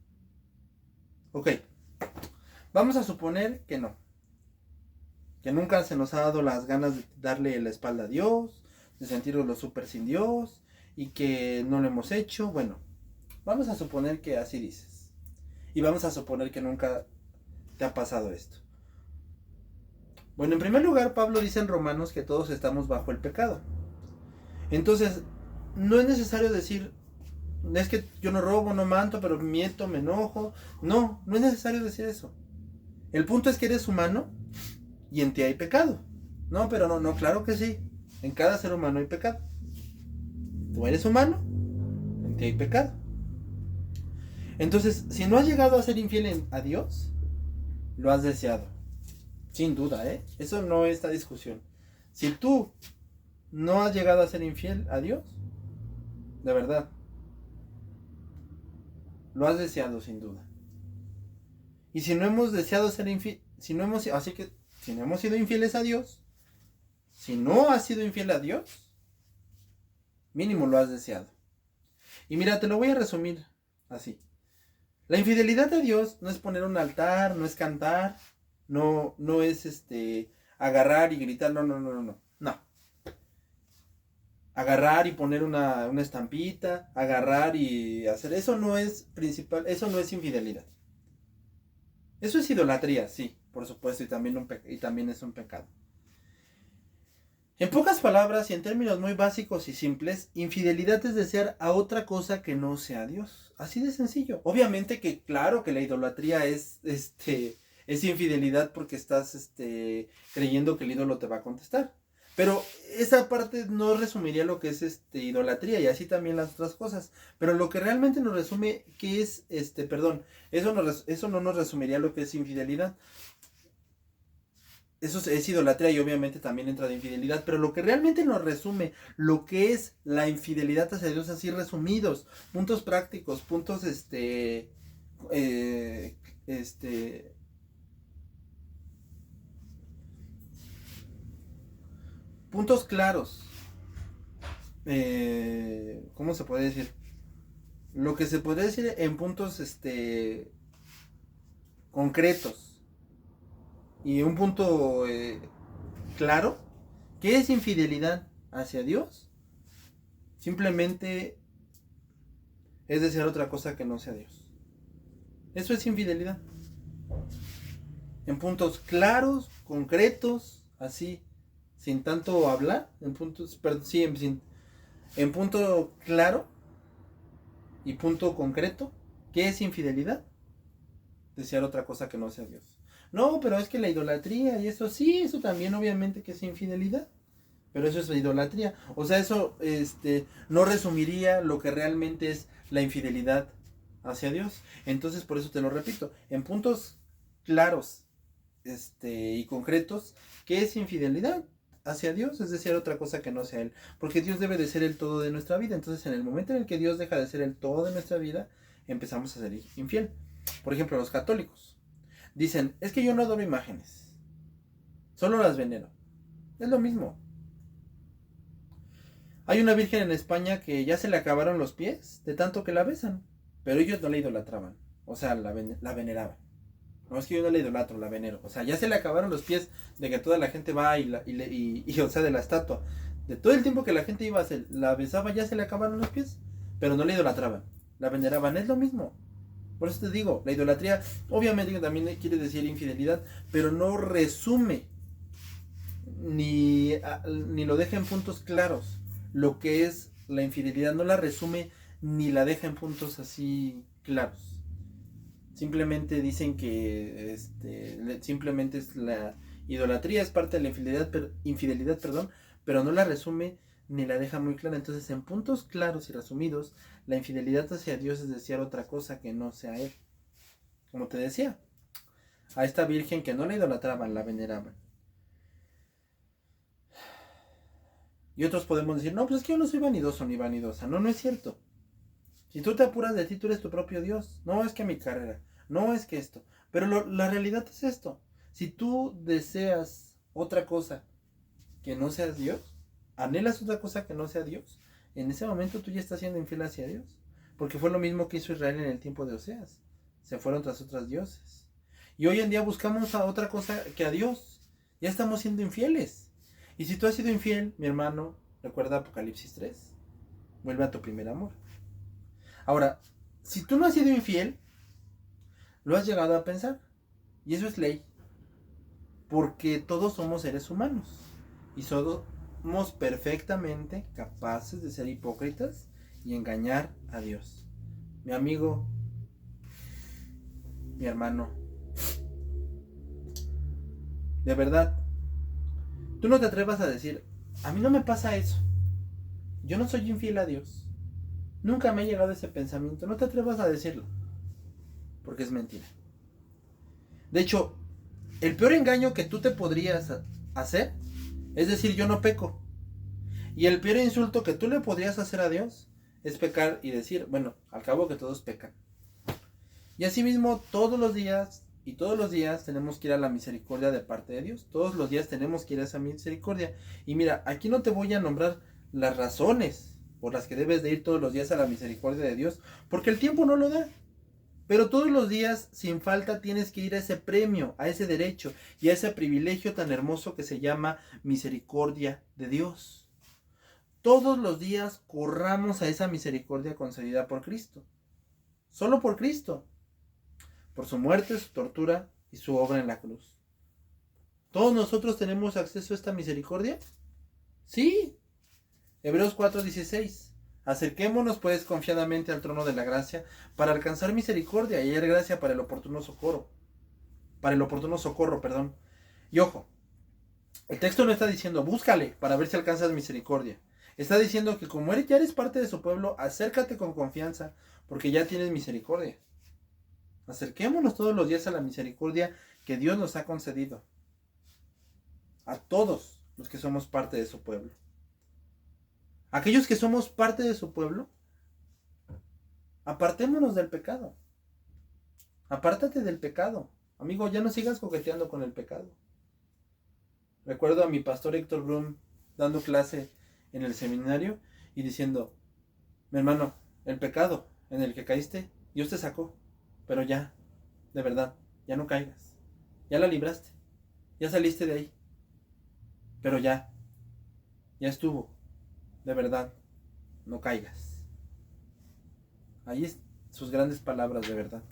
Ok, vamos a suponer que no, que nunca se nos ha dado las ganas de darle la espalda a Dios, de sentirnos los súper sin Dios, y que no lo hemos hecho. Bueno, vamos a suponer que así dices, y vamos a suponer que nunca te ha pasado esto. Bueno, en primer lugar, Pablo dice en Romanos que todos estamos bajo el pecado. Entonces, no es necesario decir, es que yo no robo, no manto, pero miento, me enojo. No, no es necesario decir eso. El punto es que eres humano y en ti hay pecado. No, pero no, claro que sí. En cada ser humano hay pecado. Tú eres humano, en ti hay pecado. Entonces, si no has llegado a ser infiel a Dios, lo has deseado. Sin duda, ¿eh? Eso no está discusión. Si tú no has llegado a ser infiel a Dios, de verdad, lo has deseado sin duda. Y si no hemos deseado ser infiel, así que si no hemos sido infieles a Dios, si no has sido infiel a Dios, mínimo lo has deseado. Y mira, te lo voy a resumir así. La infidelidad a Dios no es poner un altar, no es cantar, no es agarrar y gritar, no. Agarrar y poner una estampita, agarrar y hacer, eso no es principal, eso no es infidelidad. Eso es idolatría, sí, por supuesto, y también es un pecado. En pocas palabras y en términos muy básicos y simples, infidelidad es desear a otra cosa que no sea Dios. Así de sencillo. Obviamente que claro que la idolatría es infidelidad porque estás creyendo que el ídolo te va a contestar. Pero esa parte no resumiría lo que es idolatría y así también las otras cosas. Pero lo que realmente nos resume qué es eso no nos resumiría lo que es infidelidad. Eso es idolatría y obviamente también entra de infidelidad, pero lo que realmente nos resume lo que es la infidelidad hacia Dios, así resumidos, puntos prácticos, puntos puntos claros. ¿Cómo se puede decir? Lo que se puede decir en puntos concretos. Y un punto claro, ¿qué es infidelidad hacia Dios? Simplemente es desear otra cosa que no sea Dios. Eso es infidelidad. En puntos claros, concretos, así, sin tanto hablar, en puntos, sí, en punto claro y punto concreto, ¿qué es infidelidad? Desear otra cosa que no sea Dios. No, pero es que la idolatría y eso sí, eso también obviamente que es infidelidad. Pero eso es idolatría. O sea, eso no resumiría lo que realmente es la infidelidad hacia Dios. Entonces, por eso te lo repito, en puntos claros y concretos, ¿qué es infidelidad hacia Dios? Es decir, otra cosa que no sea Él. Porque Dios debe de ser el todo de nuestra vida. Entonces, en el momento en el que Dios deja de ser el todo de nuestra vida, empezamos a ser infiel. Por ejemplo, los católicos dicen, es que yo no adoro imágenes, solo las venero. Es lo mismo. Hay una virgen en España que ya se le acabaron los pies de tanto que la besan, pero ellos no la idolatraban, o sea, la veneraban. No es que yo no la idolatro, la venero. O sea, ya se le acabaron los pies de que toda la gente va o sea, de la estatua. De todo el tiempo que la gente iba, la besaba, ya se le acabaron los pies, pero no la idolatraban, la veneraban. Es lo mismo. Por eso te digo, la idolatría obviamente también quiere decir infidelidad, pero no resume ni lo deja en puntos claros. Lo que es la infidelidad no la resume ni la deja en puntos así claros. Simplemente dicen que simplemente es la idolatría, es parte de la infidelidad, pero no la resume ni la deja muy clara. Entonces, en puntos claros y resumidos, la infidelidad hacia Dios es desear otra cosa que no sea Él. Como te decía, a esta virgen que no la idolatraban, la veneraban. Y otros podemos decir, no, pues es que yo no soy vanidoso ni vanidosa. No, no es cierto. Si tú te apuras de ti, tú eres tu propio Dios. No es que mi carrera, no es que esto. Pero la realidad es esto. Si tú deseas otra cosa que no seas Dios, anhelas otra cosa que no sea Dios, en ese momento tú ya estás siendo infiel hacia Dios. Porque fue lo mismo que hizo Israel en el tiempo de Oseas. Se fueron tras otros dioses. Y hoy en día buscamos a otra cosa que a Dios. Ya estamos siendo infieles. Y si tú has sido infiel, mi hermano, recuerda Apocalipsis 3. Vuelve a tu primer amor. Ahora, si tú no has sido infiel, lo has llegado a pensar. Y eso es ley. Porque todos somos seres humanos. Y somos perfectamente capaces de ser hipócritas y engañar a Dios. Mi amigo, mi hermano, de verdad, tú no te atrevas a decir, a mí no me pasa eso. Yo no soy infiel a Dios. Nunca me ha llegado ese pensamiento. No te atrevas a decirlo. Porque es mentira. De hecho, el peor engaño que tú te podrías hacer Es decir, yo no peco. Y el peor insulto que tú le podrías hacer a Dios es pecar y decir, bueno, al cabo que todos pecan. Y asimismo, todos los días tenemos que ir a la misericordia de parte de Dios. Todos los días tenemos que ir a esa misericordia. Y mira, aquí no te voy a nombrar las razones por las que debes de ir todos los días a la misericordia de Dios, porque el tiempo no lo da. Pero todos los días, sin falta, tienes que ir a ese premio, a ese derecho y a ese privilegio tan hermoso que se llama misericordia de Dios. Todos los días corramos a esa misericordia concedida por Cristo. Solo por Cristo. Por su muerte, su tortura y su obra en la cruz. ¿Todos nosotros tenemos acceso a esta misericordia? Sí. Hebreos 4:16. Acerquémonos pues confiadamente al trono de la gracia para alcanzar misericordia y hallar gracia para el oportuno socorro. Y ojo, el texto no está diciendo búscale para ver si alcanzas misericordia. Está diciendo que como ya eres parte de su pueblo, acércate con confianza porque ya tienes misericordia. Acerquémonos todos los días a la misericordia que Dios nos ha concedido. A todos los que somos parte de su pueblo. Aquellos que somos parte de su pueblo, apartémonos del pecado. Apártate del pecado. Amigo, ya no sigas coqueteando con el pecado. Recuerdo a mi pastor Héctor Brum dando clase en el seminario y diciendo, mi hermano, el pecado en el que caíste, Dios te sacó, pero ya, de verdad, ya no caigas. Ya la libraste, ya saliste de ahí, pero ya estuvo. De verdad, no caigas. Ahí es sus grandes palabras, de verdad.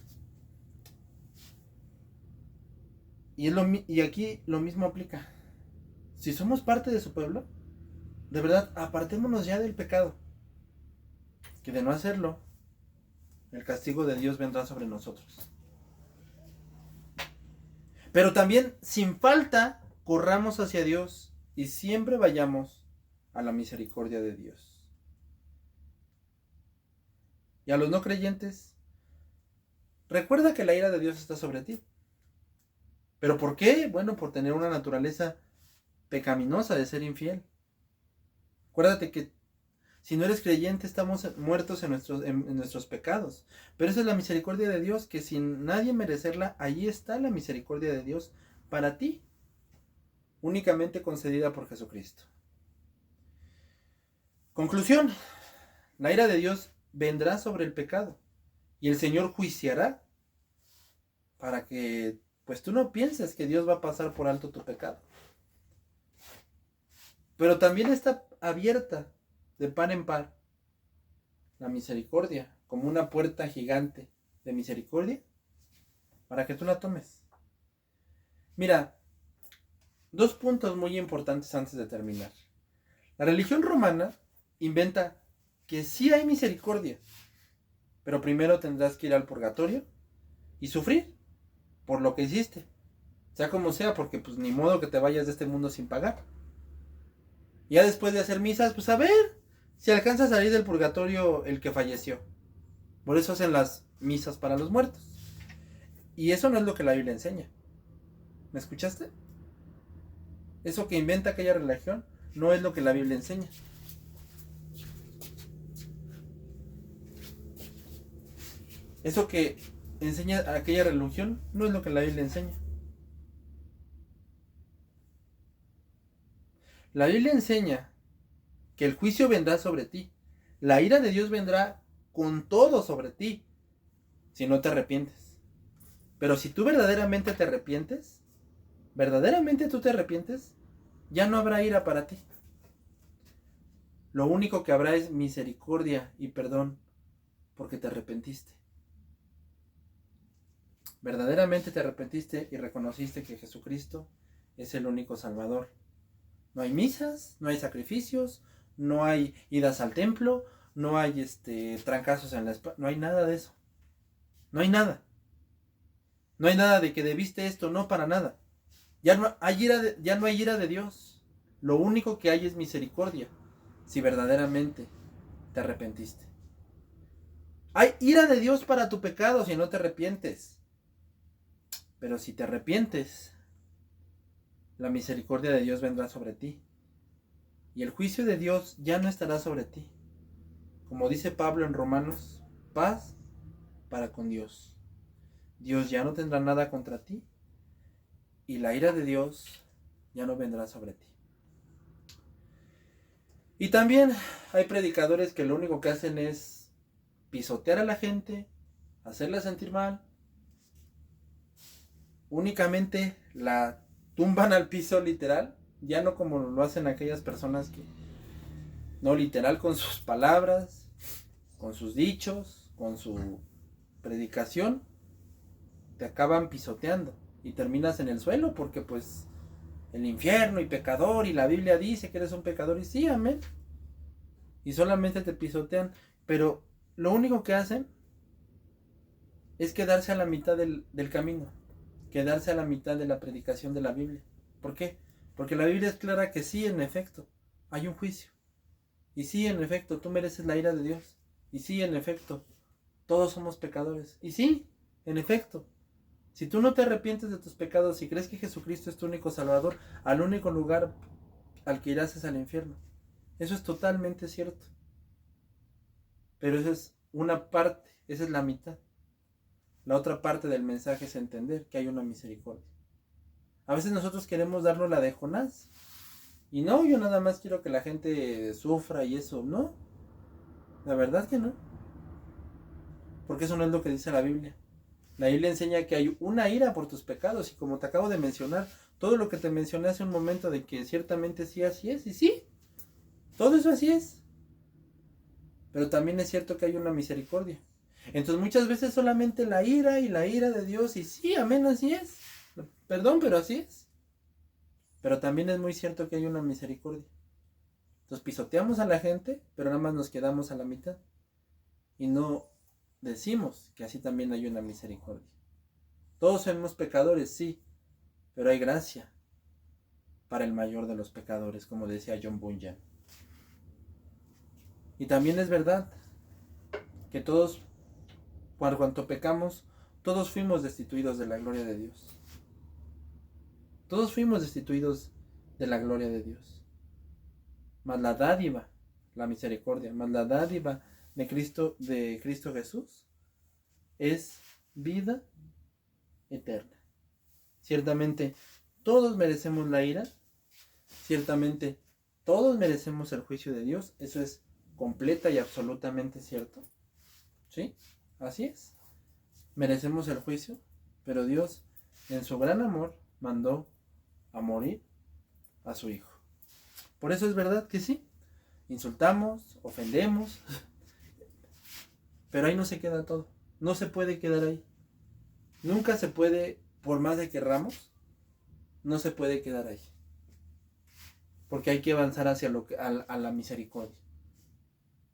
Y aquí lo mismo aplica. Si somos parte de su pueblo, de verdad, apartémonos ya del pecado. Que de no hacerlo, el castigo de Dios vendrá sobre nosotros. Pero también, sin falta, corramos hacia Dios y siempre vayamos a la misericordia de Dios. Y a los no creyentes, recuerda que la ira de Dios está sobre ti. ¿Pero por qué? Bueno, por tener una naturaleza pecaminosa de ser infiel. Acuérdate que si no eres creyente estamos muertos en nuestros pecados. Pero esa es la misericordia de Dios, que sin nadie merecerla, allí está la misericordia de Dios para ti, únicamente concedida por Jesucristo. Conclusión, la ira de Dios vendrá sobre el pecado y el Señor juiciará para que pues tú no pienses que Dios va a pasar por alto tu pecado. Pero también está abierta de par en par la misericordia, como una puerta gigante de misericordia para que tú la tomes. Mira, 2 puntos muy importantes antes de terminar. La religión romana inventa que sí hay misericordia, pero primero tendrás que ir al purgatorio y sufrir por lo que hiciste, sea como sea, porque pues ni modo que te vayas de este mundo sin pagar. Y ya después de hacer misas, pues a ver si alcanza a salir del purgatorio el que falleció. Por eso hacen las misas para los muertos. Y eso no es lo que la Biblia enseña. ¿Me escuchaste? Eso que inventa aquella religión no es lo que la Biblia enseña. Eso que enseña aquella religión no es lo que la Biblia enseña. La Biblia enseña que el juicio vendrá sobre ti. La ira de Dios vendrá con todo sobre ti si no te arrepientes. Pero si tú verdaderamente te arrepientes, ya no habrá ira para ti. Lo único que habrá es misericordia y perdón porque te arrepentiste. Verdaderamente te arrepentiste y reconociste que Jesucristo es el único Salvador. No hay misas, no hay sacrificios, no hay idas al templo, no hay trancazos en la espalda, no hay nada de eso. No hay nada. No hay nada de que debiste esto, no, para nada. Ya no hay ira de Dios. Lo único que hay es misericordia, si verdaderamente te arrepentiste. Hay ira de Dios para tu pecado si no te arrepientes. Pero si te arrepientes, la misericordia de Dios vendrá sobre ti Y el juicio de Dios ya no estará sobre ti. Como dice Pablo en Romanos, paz para con Dios. Dios ya no tendrá nada contra ti y la ira de Dios ya no vendrá sobre ti. Y también hay predicadores que lo único que hacen es pisotear a la gente, hacerla sentir mal. Únicamente la tumban al piso literal, ya no como lo hacen aquellas personas que, no literal, con sus palabras, con sus dichos, con su predicación, te acaban pisoteando y terminas en el suelo porque pues el infierno y pecador y la Biblia dice que eres un pecador y sí, amén. Y solamente te pisotean, pero lo único que hacen es quedarse a la mitad del camino, quedarse a la mitad de la predicación de la Biblia. ¿Por qué? Porque la Biblia es clara que sí, en efecto, hay un juicio. Y sí, en efecto, tú mereces la ira de Dios. Y sí, en efecto, todos somos pecadores. Y sí, en efecto, si tú no te arrepientes de tus pecados y crees que Jesucristo es tu único salvador, al único lugar al que irás es al infierno. Eso es totalmente cierto. Pero esa es una parte, esa es la mitad. La otra parte del mensaje es entender que hay una misericordia. A veces nosotros queremos darnos la de Jonás. Y no, yo nada más quiero que la gente sufra y eso, no. La verdad que no. Porque eso no es lo que dice la Biblia. La Biblia enseña que hay una ira por tus pecados. Y como te acabo de mencionar, todo lo que te mencioné hace un momento de que ciertamente sí, así es. Y sí, todo eso así es. Pero también es cierto que hay una misericordia. Entonces muchas veces solamente la ira y la ira de Dios. Y sí, amén, así es. Perdón, pero así es. Pero también es muy cierto que hay una misericordia. Entonces pisoteamos a la gente, pero nada más nos quedamos a la mitad. Y no decimos que así también hay una misericordia. Todos somos pecadores, sí, pero hay gracia para el mayor de los pecadores, como decía John Bunyan. Y también es verdad que todos, por cuanto pecamos, todos fuimos destituidos de la gloria de Dios. Todos fuimos destituidos de la gloria de Dios. Mas la dádiva, la misericordia, mas la dádiva de Cristo Jesús es vida eterna. Ciertamente todos merecemos la ira, ciertamente todos merecemos el juicio de Dios, eso es completa y absolutamente cierto. ¿Sí? Así es. Merecemos el juicio, pero Dios en su gran amor mandó a morir a su Hijo. Por eso es verdad que sí, insultamos, ofendemos, pero ahí no se queda todo. No se puede quedar ahí. Nunca se puede, por más de que querramos, no se puede quedar ahí. Porque hay que avanzar hacia a la misericordia.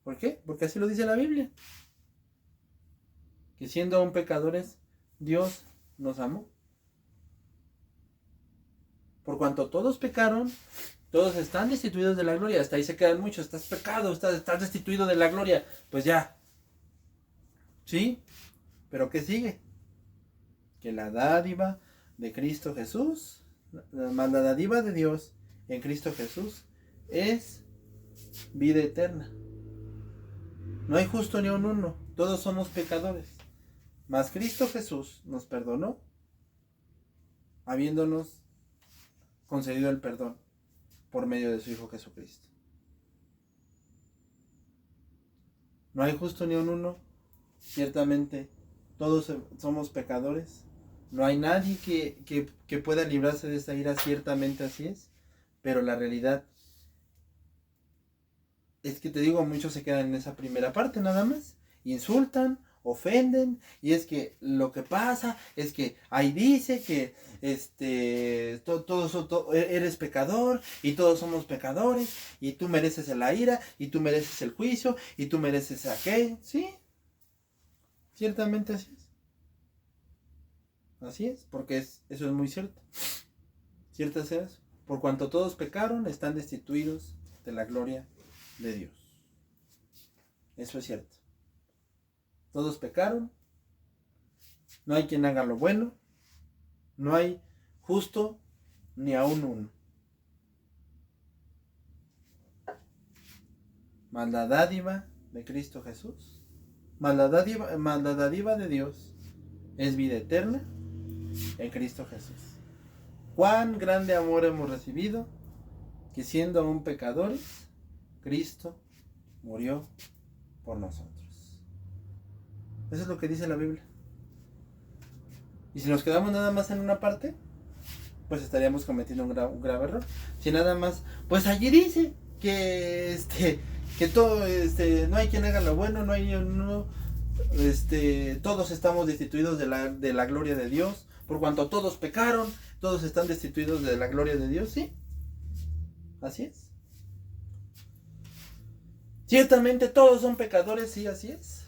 ¿Por qué? Porque así lo dice la Biblia. Que siendo aún pecadores, Dios nos amó. Por cuanto todos pecaron, todos están destituidos de la gloria. Hasta ahí se quedan muchos. Estás pecado, estás destituido de la gloria. Pues ya. ¿Sí? ¿Pero qué sigue? Que la dádiva de Cristo Jesús, la dádiva de Dios en Cristo Jesús es vida eterna. No hay justo ni un uno. Todos somos pecadores. Mas Cristo Jesús nos perdonó, habiéndonos concedido el perdón por medio de su Hijo Jesucristo. No hay justo ni un uno. Ciertamente todos somos pecadores. No hay nadie que pueda librarse de esa ira, ciertamente así es. Pero la realidad es que te digo, muchos se quedan en esa primera parte nada más. Insultan, ofenden, y es que lo que pasa es que ahí dice que eres pecador y todos somos pecadores y tú mereces la ira y tú mereces el juicio y tú mereces aquello. Sí, ciertamente así es. Así es, porque eso es muy cierto. Cierto es eso. Por cuanto todos pecaron, están destituidos de la gloria de Dios. Eso es cierto. Todos pecaron. No hay quien haga lo bueno. No hay justo ni aún uno. más la dádiva de Cristo Jesús, más la dádiva de Dios es vida eterna en Cristo Jesús. Cuán grande amor hemos recibido, que siendo aún pecadores, Cristo murió por nosotros. Eso es lo que dice la Biblia. Y si nos quedamos nada más en una parte, pues estaríamos cometiendo un grave error. Si nada más, pues allí dice que todo, no hay quien haga lo bueno, todos estamos destituidos de la gloria de Dios, por cuanto todos pecaron, todos están destituidos de la gloria de Dios, ¿sí? Así es. Ciertamente todos son pecadores, sí, así es.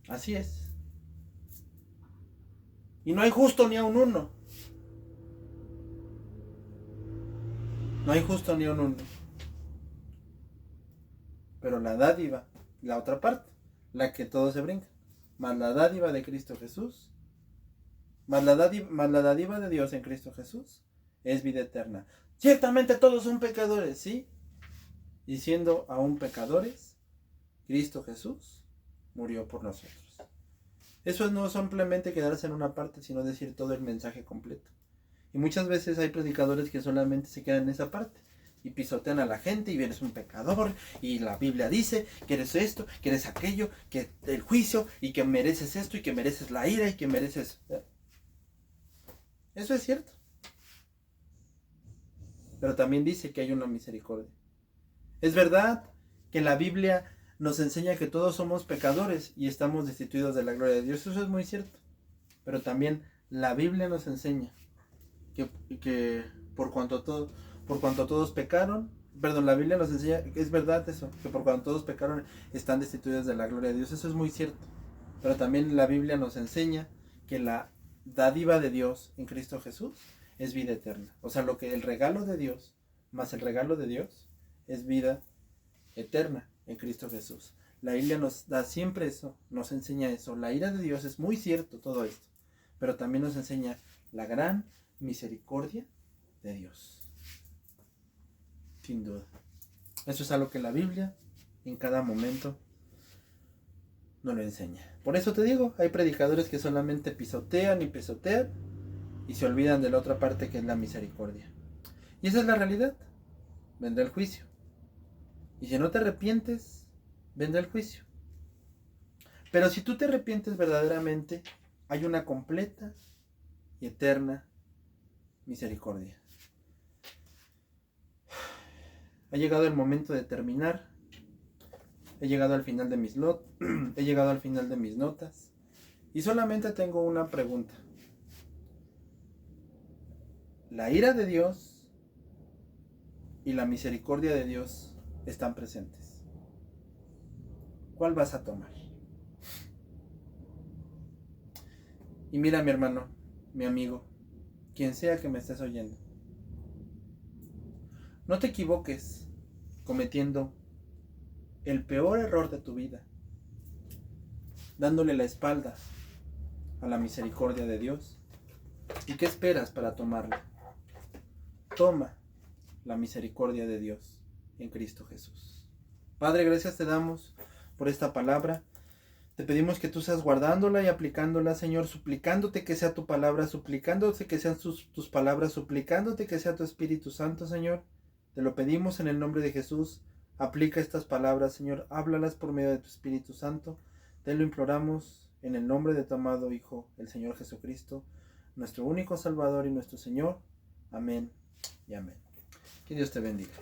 Así es. Y no hay justo ni aun uno. No hay justo ni aun uno. Pero la dádiva, la otra parte, la que todos se brincan, más la dádiva de Cristo Jesús, más la dádiva de Dios en Cristo Jesús, es vida eterna. Ciertamente todos son pecadores, ¿sí? Y siendo aún pecadores, Cristo Jesús murió por nosotros. Eso no simplemente quedarse en una parte, sino decir todo el mensaje completo. Y muchas veces hay predicadores que solamente se quedan en esa parte y pisotean a la gente y eres un pecador y la Biblia dice que eres esto, que eres aquello, que el juicio y que mereces esto y que mereces la ira y que mereces... Eso es cierto. Pero también dice que hay una misericordia. Es verdad que la Biblia nos enseña que todos somos pecadores y estamos destituidos de la gloria de Dios. Eso es muy cierto. Pero también la Biblia nos enseña que por cuanto todos pecaron, la Biblia nos enseña, es verdad eso, que por cuanto todos pecaron están destituidos de la gloria de Dios. Eso es muy cierto. Pero también la Biblia nos enseña que la dádiva de Dios en Cristo Jesús es vida eterna. O sea, el regalo de Dios más el regalo de Dios es vida eterna en Cristo Jesús. La Biblia nos da siempre eso, nos enseña eso. La ira de Dios es muy cierto todo esto, pero también nos enseña la gran misericordia de Dios. Sin duda. Eso es algo que la Biblia en cada momento nos lo enseña. Por eso te digo, hay predicadores que solamente pisotean y pisotean y se olvidan de la otra parte que es la misericordia. Y esa es la realidad. Vendrá el juicio. Y si no te arrepientes, vendrá el juicio. Pero si tú te arrepientes verdaderamente, hay una completa y eterna misericordia. Ha llegado el momento de terminar. He llegado al final de he llegado al final de mis notas. Y solamente tengo una pregunta. La ira de Dios y la misericordia de Dios están presentes. ¿Cuál vas a tomar? Y mira, mi hermano, mi amigo, quien sea que me estés oyendo, no te equivoques cometiendo el peor error de tu vida, dándole la espalda a la misericordia de Dios. ¿Y qué esperas para tomarla? Toma la misericordia de Dios en Cristo Jesús. Padre, gracias te damos por esta palabra. Te pedimos que tú seas guardándola y aplicándola, Señor, suplicándote que sea tu palabra, suplicándote que sean tus palabras, suplicándote que sea tu Espíritu Santo, Señor. Te lo pedimos en el nombre de Jesús. Aplica estas palabras, Señor, háblalas por medio de tu Espíritu Santo. Te lo imploramos en el nombre de tu amado Hijo, el Señor Jesucristo, nuestro único Salvador y nuestro Señor. Amén y amén. Que Dios te bendiga.